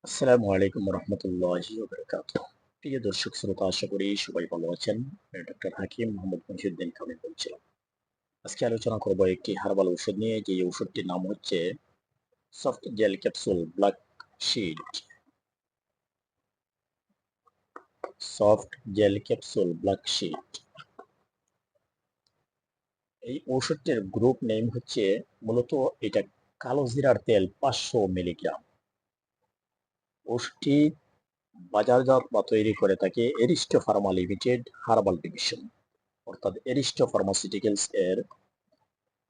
আসসালামু আলাইকুম রহমতুল্লাহি ওয়া বারাকাতুহু। প্রিয় দর্শক শ্রোতা, আশা করি সবাই ভালো আছেন। আমি ডক্টর হাকিম মোহাম্মদ মহিউদ্দিন কামিল বলছিলাম। আজকে আলোচনা করব একটি হার্বাল ঔষধ নিয়ে, যে ঔষধটির নাম হচ্ছে soft gel capsule black sheet. Soft gel capsule black sheet, এই ঔষধটির গ্রুপ নেম হচ্ছে, মূলত এটা কালো জিরার তেল 500 মিলিগ্রাম। ঔষধটি বাজারজাত বা তৈরি করে থাকে Aristo Pharma limited herbal division, অর্থাৎ এরিস্টো ফার্মাসিউটিক্যালস এর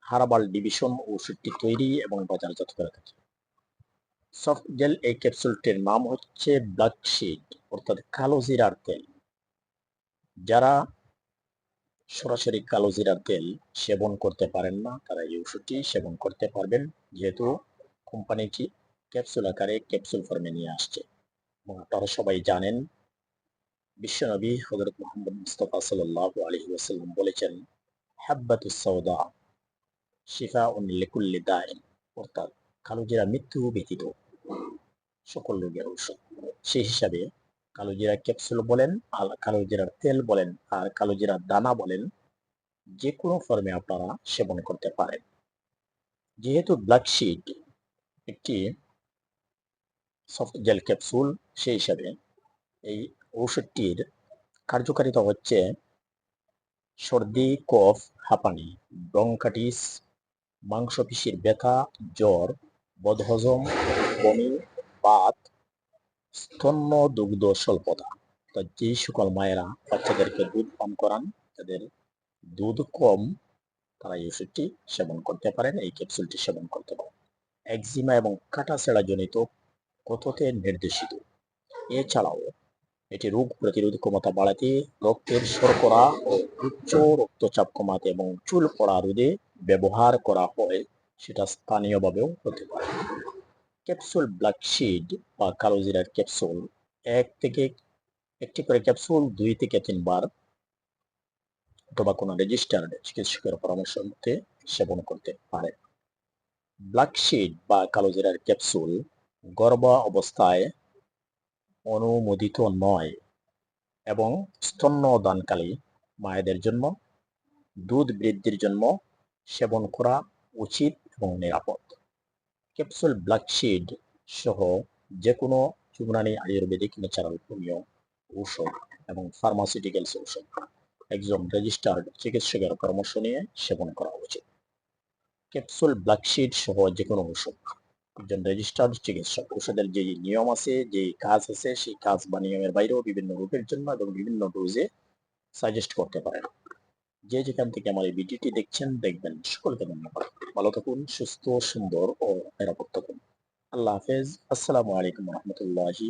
হার্বাল ডিভিশন ওষুধটি তৈরি এবং বাজারজাত করে থাকে। সফট জেল এই ক্যাপসুলটির নাম হচ্ছে ব্ল্যাক শিট, অর্থাৎ কালো জিরার তেল। যারা সরাসরি কালো জিরার তেল সেবন করতে পারেন না, তারা এই ওষুধটি সেবন করতে পারবেন, যেহেতু কোম্পানিটি ক্যাপসুল আকারে ক্যাপসুল ফর্মে নিয়ে আসছে। এবং আপনারা সবাই জানেন, বিশ্বনবী হযরত মুহাম্মদ মুস্তাফা সাল্লাল্লাহু আলাইহি ওয়াসাল্লাম বলেছেন, হাব্বাতুস সাওদা শিফাউন লিকুল্লি দাইন, অর্থাৎ কালো জিরা মৃত্যু ব্যতীত সকল রোগের ঔষধ। সেই হিসাবে কালো জিরা ক্যাপসুল বলেন, আর কালো জিরার তেল বলেন, আর কালো জিরার দানা বলেন, যে কোনো ফর্মে আপনারা সেবন করতে পারেন। যেহেতু ব্ল্যাক শিট একটি সফট জেল ক্যাপসুল, সেই হিসাবে এই ঔষধটির কার্যকারিতা হচ্ছে সর্দি, কফ, হাঁপানি, ব্রঙ্কাইটিস, মাংসপেশির ব্যথা, জ্বর, বদহজম, বমি, বাত, স্তন্য দুগ্ধ স্বল্পতা। তো যে সকল মায়েরা বাচ্চাদেরকে দুধ পান করান, তাদের দুধ কম, তারা এই ওষুধটি সেবন করতে পারেন, এই ক্যাপসুলটি সেবন করতে পারেন। একজিমা এবং কাটাছেঁড়া জনিত ক্ষততে নির্দেশিত। এছাড়াও এটি রোগ প্রতিরোধ ক্ষমতা বাড়াতে, রক্তের শর্করা ও উচ্চ রক্তচাপ কমাতে এবং চুল পড়া রোধে ব্যবহার করা হয়, সেটা স্থানীয়ভাবেও হতে পারে। ক্যাপসুল ব্ল্যাক শিট বা কালো জিরার ক্যাপসুল একটি করে ক্যাপসুল 2 থেকে 3 বার অথবা কোনো রেজিস্টার্ড চিকিৎসকের পরামর্শ মতে সেবন করতে পারে। ব্ল্যাক শিট বা কালো জিরার ক্যাপসুল গর্ভ অবস্থায় অনুমোদিত নয় এবং স্তন্যদানকারী মায়েদের জন্য দুধ বৃদ্ধির জন্য সেবন করা উচিত এবং নিরাপদ। ক্যাপসুল ব্ল্যাক শিট সহ যে কোনো ইউনানি, আয়ুর্বেদিক, ন্যাচারাল, হোমিও ঔষধ এবং ফার্মাসিউটিক্যালস ঔষধ একজন রেজিস্টার্ড চিকিৎসকের পরামর্শ নিয়ে সেবন করা উচিত। ক্যাপসুল ব্ল্যাক শিট সহ যে কোনো ঔষধ একজন রেজিস্টার্ড চিকিৎসক ঔষধের যে নিয়ম আছে, যে কাজ আছে, সেই কাজ বা নিয়মের বাইরেও বিভিন্ন রোগের জন্য এবং বিভিন্ন ডোজে সাজেস্ট করতে পারেন। যে যেখান থেকে আমার এই ভিডিওটি দেখছেন, দেখবেন, সকলকে ধন্যবাদ। ভালো থাকুন, সুস্থ, সুন্দর ও নিরাপদ থাকুন। আল্লাহ হাফেজ। আসসালামু আলাইকুম রহমতুল্লাহি।